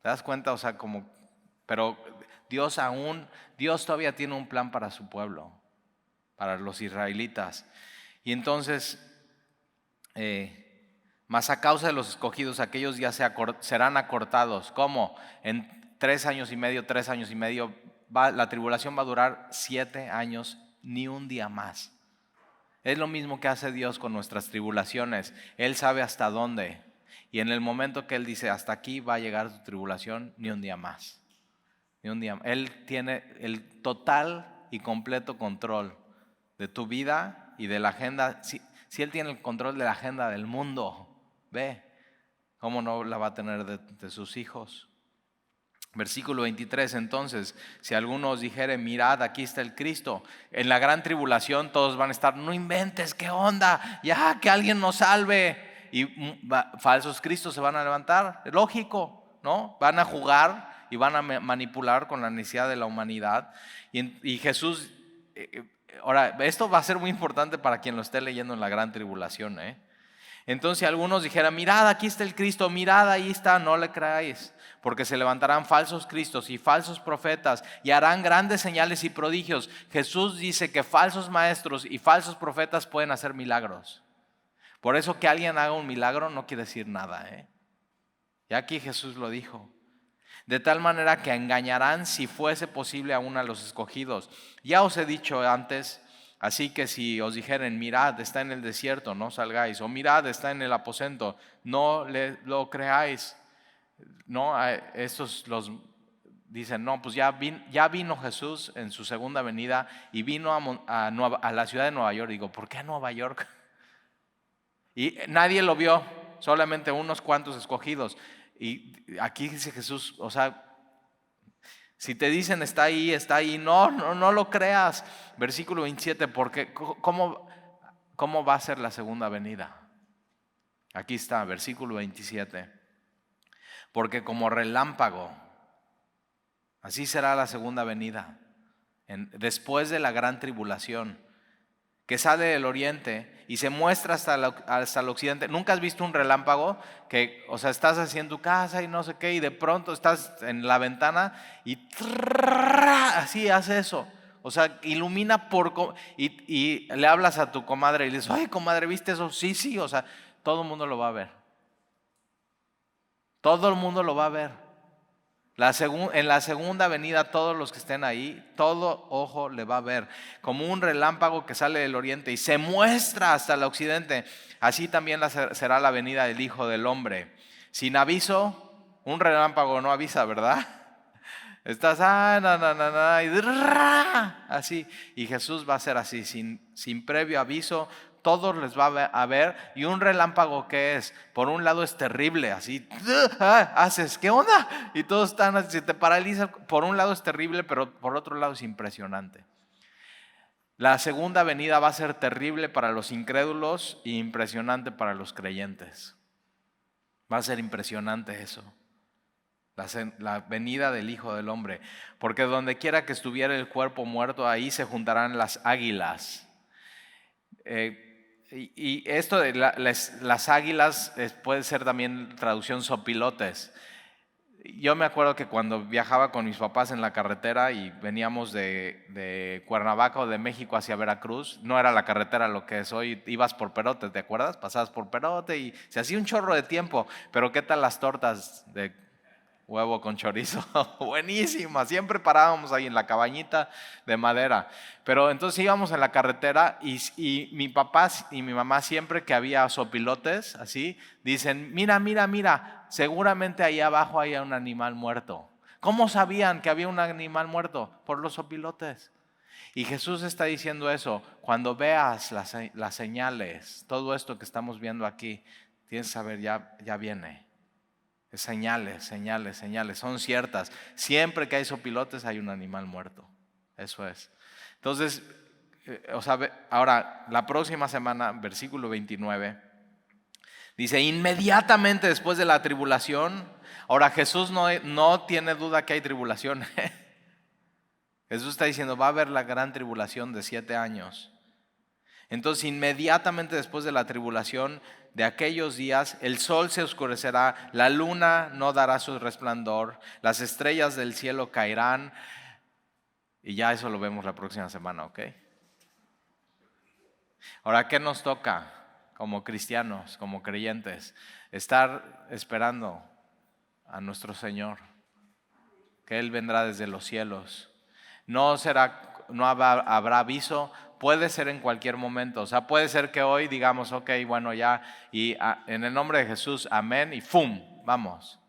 A: ¿Te das cuenta? O sea, pero Dios todavía tiene un plan para su pueblo, para los israelitas. Y entonces, mas a causa de los escogidos, aquellos días serán acortados. ¿Cómo? En 3 años y medio, la tribulación va a durar 7 años, ni un día más. Es lo mismo que hace Dios con nuestras tribulaciones. Él sabe hasta dónde. Y en el momento que Él dice, hasta aquí va a llegar tu tribulación, ni un día más. Ni un día más. Él tiene el total y completo control de tu vida y de la agenda. Si Él tiene el control de la agenda del mundo, ve, ¿cómo no la va a tener de sus hijos? Versículo 23, entonces, si alguno os dijere, mirad, aquí está el Cristo. En la gran tribulación todos van a estar, no inventes, ¿qué onda? Ya, que alguien nos salve. Y falsos cristos se van a levantar, es lógico, ¿no? Van a jugar y van a manipular con la necesidad de la humanidad. Y Jesús, ahora, esto va a ser muy importante para quien lo esté leyendo en la gran tribulación, Entonces si algunos dijeran, mirad, aquí está el Cristo, mirad, ahí está, no le creáis, porque se levantarán falsos cristos y falsos profetas y harán grandes señales y prodigios. Jesús dice que falsos maestros y falsos profetas pueden hacer milagros. Por eso que alguien haga un milagro no quiere decir nada, Ya aquí Jesús lo dijo. De tal manera que engañarán, si fuese posible, aún a los escogidos. Ya os he dicho antes. Así que si os dijeren, mirad, está en el desierto, no salgáis, o mirad, está en el aposento, no lo creáis. No, estos los dicen, no, pues ya vino Jesús en su segunda venida y vino a la ciudad de Nueva York. Digo, ¿por qué a Nueva York? Y nadie lo vio, solamente unos cuantos escogidos. Y aquí dice Jesús, o sea, si te dicen está ahí, no lo creas. Versículo 27, porque ¿cómo va a ser la segunda venida? Aquí está, versículo 27. Porque como relámpago, así será la segunda venida, después de la gran tribulación, que sale del oriente y se muestra hasta el occidente. ¿Nunca has visto un relámpago? Que, o sea, estás así en tu casa y no sé qué, y de pronto estás en la ventana y así hace eso. O sea, ilumina y le hablas a tu comadre y le dices, ay, comadre, ¿viste eso? Sí, o sea, todo el mundo lo va a ver. Todo el mundo lo va a ver. En la segunda venida, todos los que estén ahí, todo ojo le va a ver, como un relámpago que sale del oriente y se muestra hasta el occidente. Así también será la venida del Hijo del Hombre. Sin aviso, un relámpago no avisa, ¿verdad? Estás, así. Y Jesús va a ser así, sin previo aviso. Todos les va a ver. Y un relámpago, ¿qué es? Por un lado es terrible, así, haces, ¿qué onda? Y todos están así, se te paralizan. Por un lado es terrible, pero por otro lado es impresionante. La segunda venida va a ser terrible para los incrédulos e impresionante para los creyentes. Va a ser impresionante eso. La venida del Hijo del Hombre. Porque donde quiera que estuviera el cuerpo muerto, ahí se juntarán las águilas. Y esto de las águilas puede ser también traducción sopilotes. Yo me acuerdo que cuando viajaba con mis papás en la carretera y veníamos de Cuernavaca o de México hacia Veracruz, no era la carretera lo que es hoy, ibas por Perote, ¿te acuerdas? Pasabas por Perote y se hacía un chorro de tiempo, pero ¿qué tal las tortas de huevo con chorizo? Buenísimas, siempre parábamos ahí en la cabañita de madera. Pero entonces íbamos en la carretera y mi papá y mi mamá siempre que había sopilotes, así, dicen, mira, mira, mira, seguramente ahí abajo hay un animal muerto. ¿Cómo sabían que había un animal muerto? Por los sopilotes. Y Jesús está diciendo eso, cuando veas las señales, todo esto que estamos viendo aquí, tienes que saber, ya viene. Señales, señales, señales, son ciertas. Siempre que hay sopilotes hay un animal muerto. Eso es. Entonces, ahora, la próxima semana, versículo 29, dice, inmediatamente después de la tribulación, ahora Jesús no tiene duda que hay tribulación. Jesús está diciendo, va a haber la gran tribulación de 7 años. Entonces, inmediatamente después de la tribulación de aquellos días, el sol se oscurecerá, la luna no dará su resplandor, las estrellas del cielo caerán, y ya eso lo vemos la próxima semana, ¿ok? Ahora, ¿qué nos toca como cristianos, como creyentes? Estar esperando a nuestro Señor, que Él vendrá desde los cielos. No habrá aviso. Puede ser en cualquier momento, o sea, puede ser que hoy digamos, ok, bueno, ya, y en el nombre de Jesús, amén, y ¡fum! Vamos.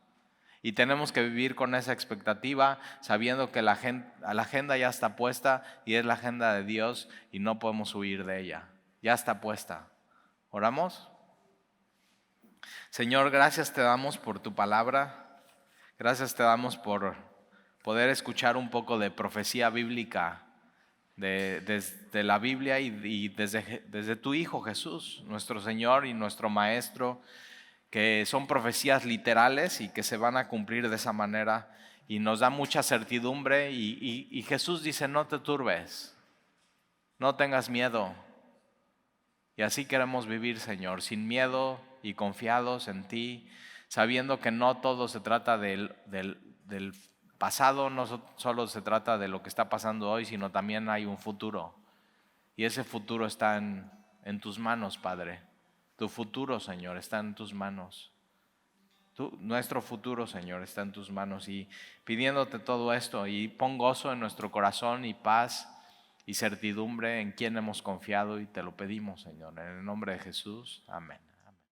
A: Y tenemos que vivir con esa expectativa, sabiendo que la agenda ya está puesta y es la agenda de Dios y no podemos huir de ella. Ya está puesta. ¿Oramos? Señor, gracias te damos por tu palabra. Gracias te damos por poder escuchar un poco de profecía bíblica desde la Biblia y desde tu Hijo Jesús, nuestro Señor y nuestro Maestro, que son profecías literales y que se van a cumplir de esa manera y nos da mucha certidumbre y Jesús dice, no te turbes, no tengas miedo. Y así queremos vivir, Señor, sin miedo y confiados en ti, sabiendo que no todo se trata del pasado, no solo se trata de lo que está pasando hoy, sino también hay un futuro. Y ese futuro está en tus manos, Padre. Tu futuro, Señor, está en tus manos. Nuestro futuro, Señor, está en tus manos. Y pidiéndote todo esto, y pon gozo en nuestro corazón y paz y certidumbre en quien hemos confiado y te lo pedimos, Señor. En el nombre de Jesús, amén.